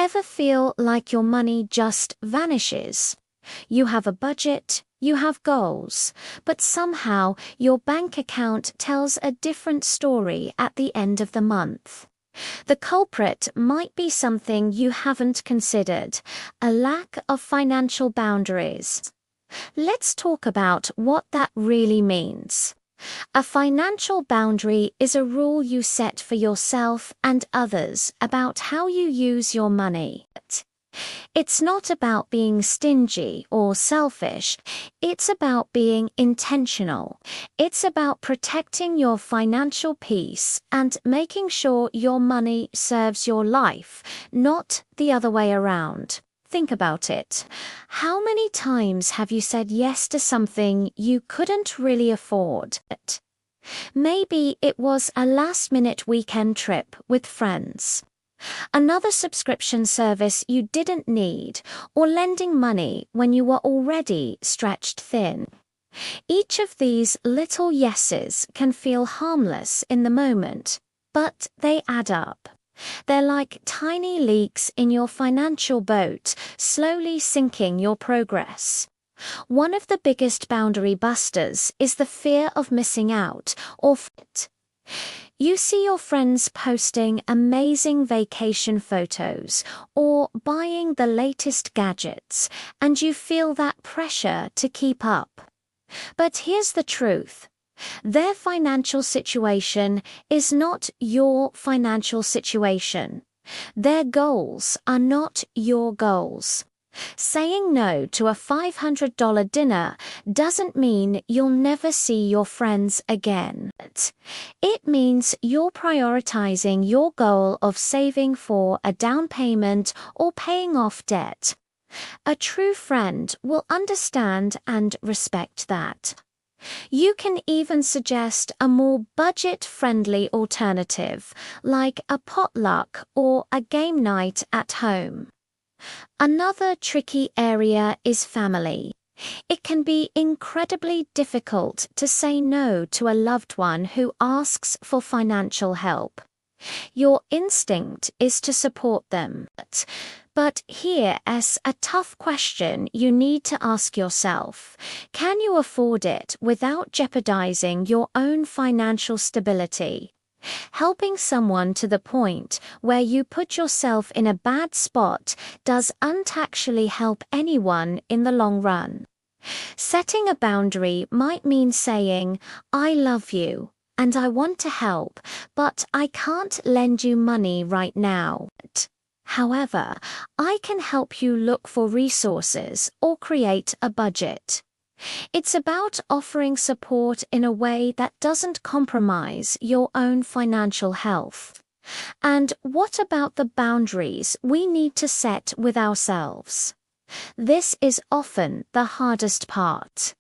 Ever feel like your money just vanishes? You have a budget, you have goals, but somehow your bank account tells a different story at the end of the month. The culprit might be something you haven't considered: a lack of financial boundaries. Let's talk about what that really means. A financial boundary is a rule you set for yourself and others about how you use your money. It's not about being stingy or selfish. It's about being intentional. It's about protecting your financial peace and making sure your money serves your life, not the other way around. Think about it. How many times have you said yes to something you couldn't really afford? Maybe it was a last-minute weekend trip with friends, another subscription service you didn't need, or lending money when you were already stretched thin. Each of these little yeses can feel harmless in the moment, but they add up. They're like tiny leaks in your financial boat, slowly sinking your progress. One of the biggest boundary busters is the fear of missing out or fit. You see your friends posting amazing vacation photos or buying the latest gadgets, and you feel that pressure to keep up. But here's the truth. Their financial situation is not your financial situation. Their goals are not your goals. Saying no to a $500 dinner doesn't mean you'll never see your friends again. It means you're prioritizing your goal of saving for a down payment or paying off debt. A true friend will understand and respect that. You can even suggest a more budget-friendly alternative, like a potluck or a game night at home. Another tricky area is family. It can be incredibly difficult to say no to a loved one who asks for financial help. Your instinct is to support them. But here's a tough question you need to ask yourself. Can you afford it without jeopardizing your own financial stability? Helping someone to the point where you put yourself in a bad spot doesn't actually help anyone in the long run. Setting a boundary might mean saying, "I love you, and I want to help, but I can't lend you money right now. However, I can help you look for resources or create a budget." It's about offering support in a way that doesn't compromise your own financial health. And what about the boundaries we need to set with ourselves? This is often the hardest part.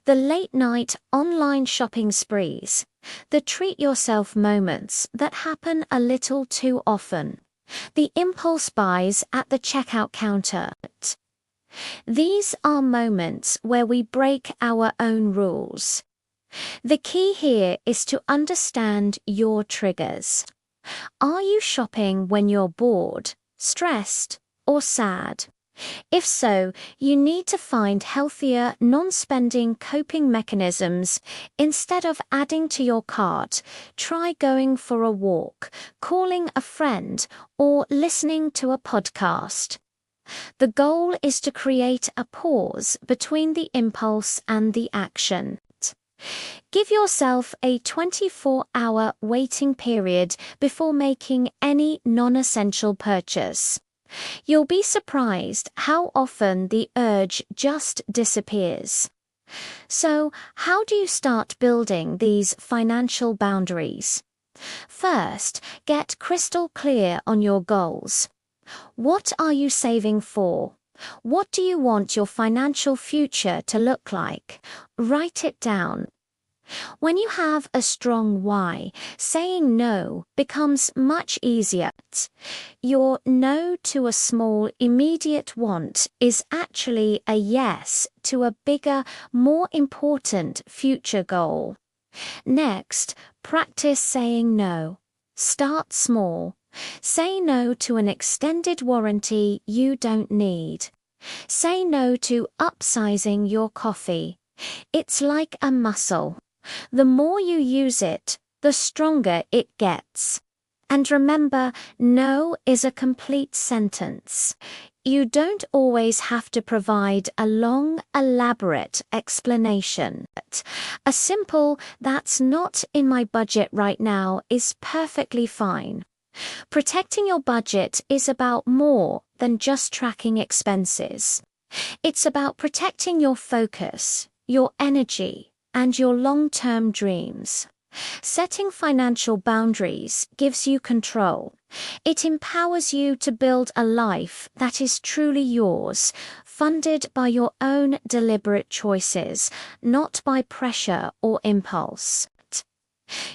The late-night online shopping sprees, the treat-yourself moments that happen a little too often, the impulse buys at the checkout counter. These are moments where we break our own rules. The key here is to understand your triggers. Are you shopping when you're bored, stressed, or sad? If so, you need to find healthier, non-spending coping mechanisms. Instead of adding to your cart, try going for a walk, calling a friend, or listening to a podcast. The goal is to create a pause between the impulse and the action. Give yourself a 24-hour waiting period before making any non-essential purchase. You'll be surprised how often the urge just disappears. So, how do you start building these financial boundaries? First, get crystal clear on your goals. What are you saving for? What do you want your financial future to look like? Write it down. When you have a strong why, saying no becomes much easier. Your no to a small, immediate want is actually a yes to a bigger, more important future goal. Next, practice saying no. Start small. Say no to an extended warranty you don't need. Say no to upsizing your coffee. It's like a muscle. The more you use it, the stronger it gets. And remember, no is a complete sentence. You don't always have to provide a long, elaborate explanation. A simple, "that's not in my budget right now," is perfectly fine. Protecting your budget is about more than just tracking expenses. It's about protecting your focus, your energy, and your long-term dreams. Setting financial boundaries gives you control. It empowers you to build a life that is truly yours, funded by your own deliberate choices, not by pressure or impulse.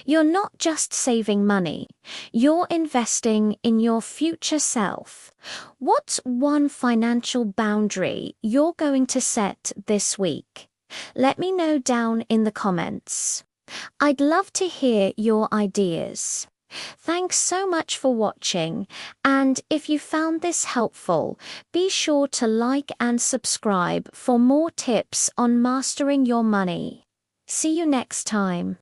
You're not just saving money, you're investing in your future self. What's one financial boundary you're going to set this week? Let me know down in the comments. I'd love to hear your ideas. Thanks so much for watching, and if you found this helpful, be sure to like and subscribe for more tips on mastering your money. See you next time.